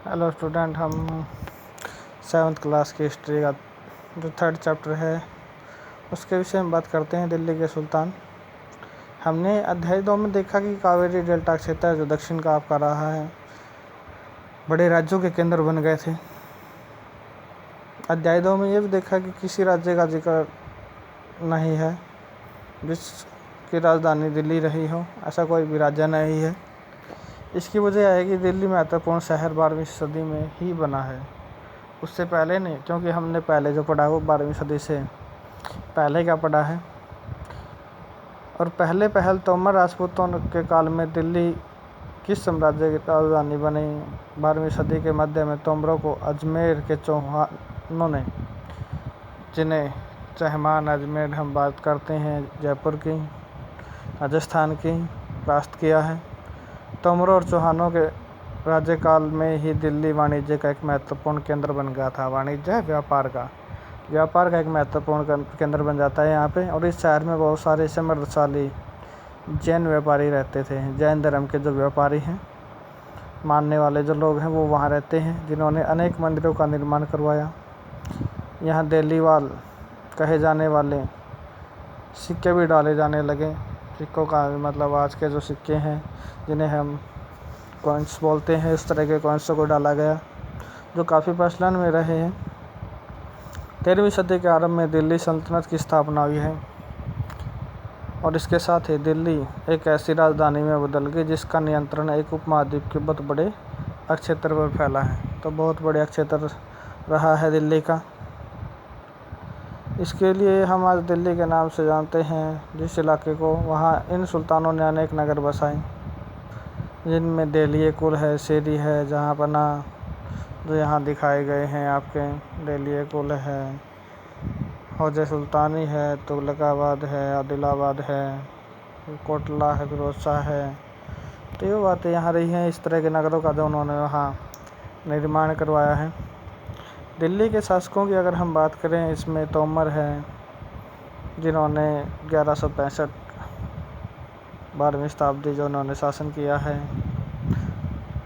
Hello student, हम 7th class की history का जो 3rd चैप्टर है उसके विषय में बात करते हैं। दिल्ली के सुल्तान। हमने अध्याय 2 में देखा कि कावेरी डेल्टा क्षेत्र जो दक्षिण का आपका रहा है बड़े राज्यों के केंद्र बन गए थे। अध्याय 2 में यह भी देखा कि किसी राज्य का जिक्र नहीं है जिसकी राजधानी दिल्ली रही हो, ऐसा कोई भी राज्य नहीं है। इसकी वजह है कि दिल्ली महत्वपूर्ण शहर 12वीं सदी में ही बना है, उससे पहले नहीं, क्योंकि हमने पहले जो पढ़ा वो 12वीं सदी से पहले का पढ़ा है। और पहल तोमर राजपूतों के काल में दिल्ली किस साम्राज्य की राजधानी बनी? 12वीं सदी के मध्य में तोमरों को अजमेर के चौहानों ने, जिन्हें चहमान अजमेर हम बात करते हैं जयपुर की, राजस्थान की, परास्त किया है। तोमरों और चौहानों के राज्यकाल में ही दिल्ली वाणिज्य का एक महत्वपूर्ण केंद्र बन गया था। वाणिज्य व्यापार का एक महत्वपूर्ण केंद्र बन जाता है यहाँ पे। और इस शहर में बहुत सारे समृद्धशाली जैन व्यापारी रहते थे। जैन धर्म के जो व्यापारी हैं, मानने वाले जो लोग हैं, वो वहाँ रहते हैं, जिन्होंने अनेक मंदिरों का निर्माण करवाया। यहाँ देलीवाल कहे जाने वाले सिक्के भी डाले जाने लगे। सिक्कों का मतलब आज के जो सिक्के हैं जिन्हें हम कॉइन्स बोलते हैं, इस तरह के कॉइन्सों को डाला गया जो काफ़ी प्रचलन में रहे हैं। 13वीं सदी के आरंभ में दिल्ली सल्तनत की स्थापना हुई है और इसके साथ ही दिल्ली एक ऐसी राजधानी में बदल गई जिसका नियंत्रण एक उपमहाद्वीप के बहुत बड़े क्षेत्र पर फैला है। तो बहुत बड़े क्षेत्र रहा है दिल्ली का। इसके लिए हम आज दिल्ली के नाम से जानते हैं जिस इलाके को। वहाँ इन सुल्तानों ने अनेक नगर बसाए, जिनमें देलिए कुल है, शेरी है, जहाँपना जो यहाँ दिखाए गए हैं आपके, देलिए कुल है, हौजे सुल्तानी है, तुगलकाबाद है, आदिलाबाद है, कोटला है, फिरोज शाह है। तो ये बातें यहाँ रही हैं, इस तरह के नगरों का जो उन्होंने वहाँ निर्माण करवाया है। दिल्ली के शासकों की अगर हम बात करें, इसमें तोमर है जिन्होंने 1165 12वीं शताब्दी जो उन्होंने शासन किया है।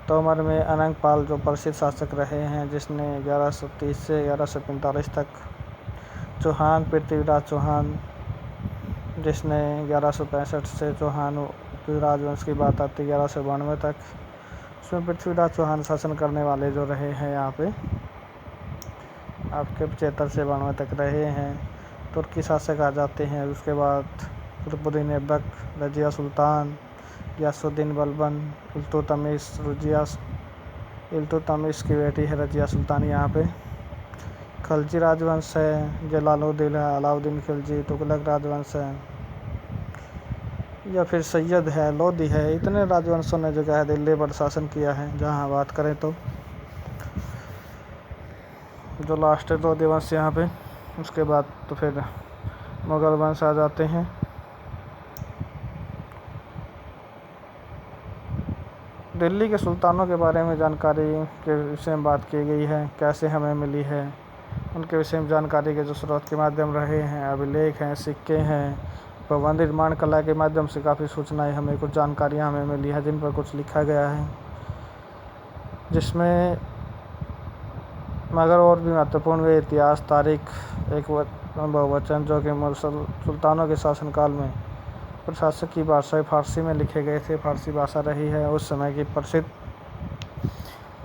तोमर में अनंगपाल जो प्रसिद्ध शासक रहे हैं, जिसने 1130 से 1145 तक। चौहान पृथ्वीराज चौहान, जिसने 1165 से चौहान राजवंश की बात आती है 1192 तक। उसमें पृथ्वीराज चौहान शासन करने वाले जो रहे हैं यहाँ पे आपके 75 से 92 तक रहे हैं। तुर्की शासक आ जाते हैं। उसके बाद कुतुबुद्दीन ऐबक, रजिया सुल्तान, गियासुद्दीन बलबन, इल्तुतमिश की बेटी है रजिया सुल्तान। यहाँ पे खलजी राजवंश है, जलालुद्दीन है, अलाउद्दीन खिलजी, तुगलक राजवंश है, या फिर सैयद है, लोधी है। इतने राजवंशों ने जो है दिल्ली पर शासन किया है। जहाँ बात करें तो जो लास्ट है लोधी वंश यहाँ पे, उसके बाद तो फिर मुगल वंश आ जाते हैं। दिल्ली के सुल्तानों के बारे में जानकारी के विषय में बात की गई है, कैसे हमें मिली है, उनके विषय में जानकारी के जो स्रोत के माध्यम रहे हैं, अभिलेख हैं, सिक्के हैं, भवन निर्माण कला के माध्यम से काफ़ी सूचनाएं हमें, कुछ जानकारियां हमें मिली है, जिन पर कुछ लिखा गया है। जिसमें मगर और भी महत्वपूर्ण वे इतिहास, तारीख, एक बहुवचन जो कि सुल्तानों के शासनकाल में प्रशासक की भाषा फारसी में लिखे गए थे। फारसी भाषा रही है उस समय की प्रसिद्ध।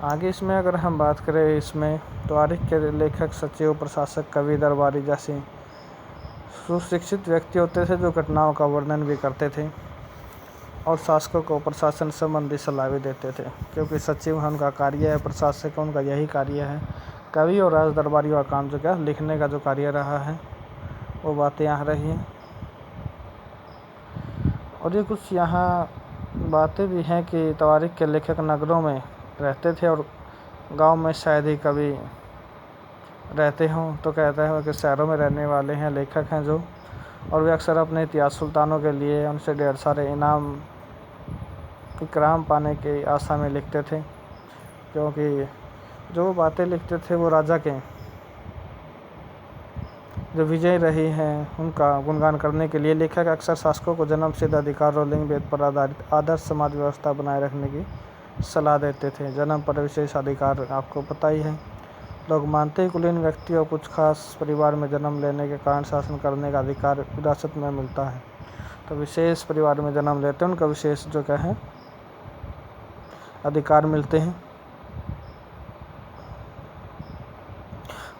आगे इसमें अगर हम बात करें, इसमें तारीख के लेखक, सचिव, प्रशासक, कवि, दरबारी जैसे सुशिक्षित व्यक्ति होते थे जो घटनाओं का वर्णन भी करते थे और शासकों को प्रशासन संबंधी सलाह भी देते थे, क्योंकि सचिव उनका कार्य है, प्रशासक उनका यही कार्य है। कवि और राज दरबारियों का काम जो क्या लिखने का जो कार्य रहा है, वो बातें यहाँ रही हैं। और ये कुछ यहाँ बातें भी हैं कि तारीख के लेखक नगरों में रहते थे और गांव में शायद ही कभी रहते हों। तो कहता है कि शहरों में रहने वाले हैं लेखक हैं जो, और वे अक्सर अपने इतिहास सुल्तानों के लिए उनसे ढेर सारे इकराम पाने की आशा में लिखते थे, क्योंकि जो बातें लिखते थे वो राजा के जो विजय रही हैं उनका गुणगान करने के लिए। लेखक अक्सर शासकों को जन्मसिद्ध अधिकार और लिंग भेद पर आधारित आदर्श समाज व्यवस्था बनाए रखने की सलाह देते थे। जन्म पर विशेष अधिकार आपको पता ही है। लोग मानते हैं कुलीन व्यक्ति और कुछ खास परिवार में जन्म लेने के कारण शासन करने का अधिकार विरासत में मिलता है। तो विशेष परिवार में जन्म लेते हैं उनका विशेष जो क्या है अधिकार मिलते हैं।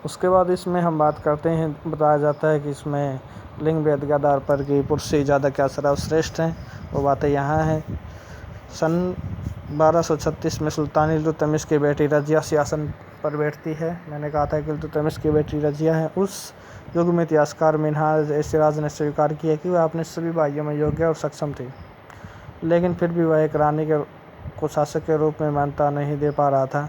उसके बाद इसमें हम बात करते हैं, बताया जाता है कि इसमें लिंग भेद के आधार पर कि पुरुष से ज़्यादा क्या सर्वश्रेष्ठ हैं, वो बातें यहाँ हैं। सन 1236 में सुल्तान इल्तुतमिश की बेटी रज़िया सिंहासन पर बैठती है। मैंने कहा था कि इल्तुतमिश की बेटी रज़िया है। उस युग में इतिहासकार मिन्हाज सिराज ने स्वीकार किया कि वह अपने सभी भाइयों में योग्य और सक्षम थी, लेकिन फिर भी वह एक रानी को शासक के रूप में मान्यता नहीं दे पा रहा था।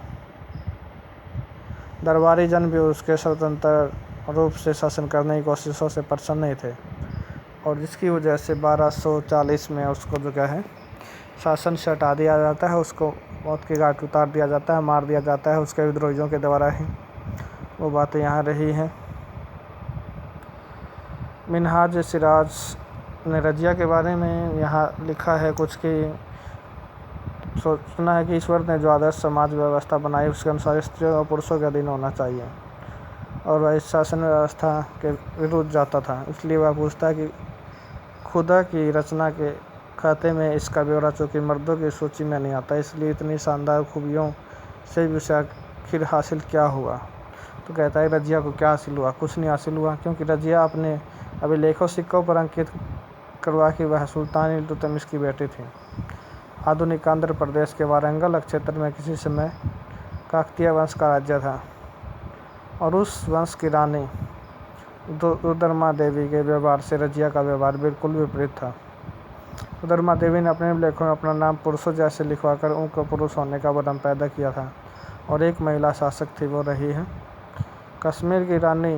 दरबारी जन भी उसके स्वतंत्र रूप से शासन करने की कोशिशों से प्रसन्न नहीं थे, और जिसकी वजह से 1240 में उसको जो क्या है शासन से हटा दिया जाता है। उसको मौत के घाट उतार दिया जाता है, मार दिया जाता है उसके विद्रोहियों के द्वारा ही। वो बातें यहाँ रही हैं। मिन्हाज सिराज ने रज़िया के बारे में यहाँ लिखा है कुछ कि सोचना है कि ईश्वर ने जो आदर्श समाज व्यवस्था बनाई उसके अनुसार स्त्रियों और पुरुषों के अधीन होना चाहिए, और वह इस शासन व्यवस्था के विरुद्ध जाता था। इसलिए वह पूछता है कि खुदा की रचना के खाते में इसका ब्यौरा चूँकि मर्दों की सूची में नहीं आता, इसलिए इतनी शानदार खूबियों से भी उसे आखिर हासिल क्या हुआ। तो कहता है रज़िया को क्या हासिल हुआ? कुछ नहीं हासिल हुआ, क्योंकि रज़िया अपने अभिलेखों सिक्कों पर अंकित करवा कि वह सुल्तान इल्तुतमिश की बेटी थी। आधुनिक आंध्र प्रदेश के वारंगल क्षेत्र में किसी समय काकतीय वंश का राज्य था, और उस वंश की रानी रुद्रमा देवी के व्यवहार से रज़िया का व्यवहार बिल्कुल विपरीत था। रुद्रमा देवी ने अपने लेखों में अपना नाम पुरुषों जैसे लिखवाकर उनको पुरुष होने का भ्रम पैदा किया था, और एक महिला शासक थी, वो रही है। कश्मीर की रानी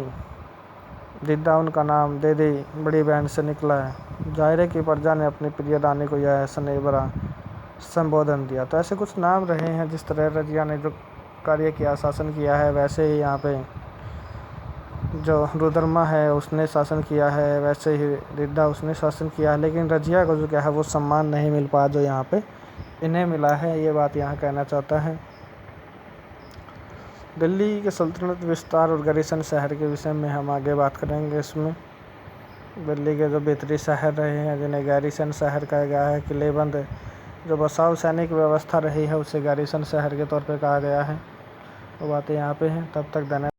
दिद्दा, उनका नाम देदी बड़ी बहन से निकला है। जाहिर है कि प्रजा ने अपनी प्रिय रानी को यह स्नेह भरा संबोधन दिया। तो ऐसे कुछ नाम रहे हैं। जिस तरह रज़िया ने जो कार्य किया, शासन किया है, वैसे ही यहाँ पे जो रुद्रमा है उसने शासन किया है, वैसे ही दिद्दा उसने शासन किया है। लेकिन रज़िया को जो क्या है वो सम्मान नहीं मिल पाया जो यहाँ पे इन्हें मिला है। ये बात यहाँ कहना चाहता है। दिल्ली के सल्तनत विस्तार और गैरीसन शहर के विषय में हम आगे बात करेंगे। इसमें दिल्ली के जो भीतरी शहर रहे हैं जिन्हें गैरीसन शहर कहा गया है, किलेबंद जो बसाव सैनिक व्यवस्था रही है उसे गैरीसन शहर के तौर पे कहा गया है। वो बातें यहाँ पे हैं। तब तक धन्यवाद।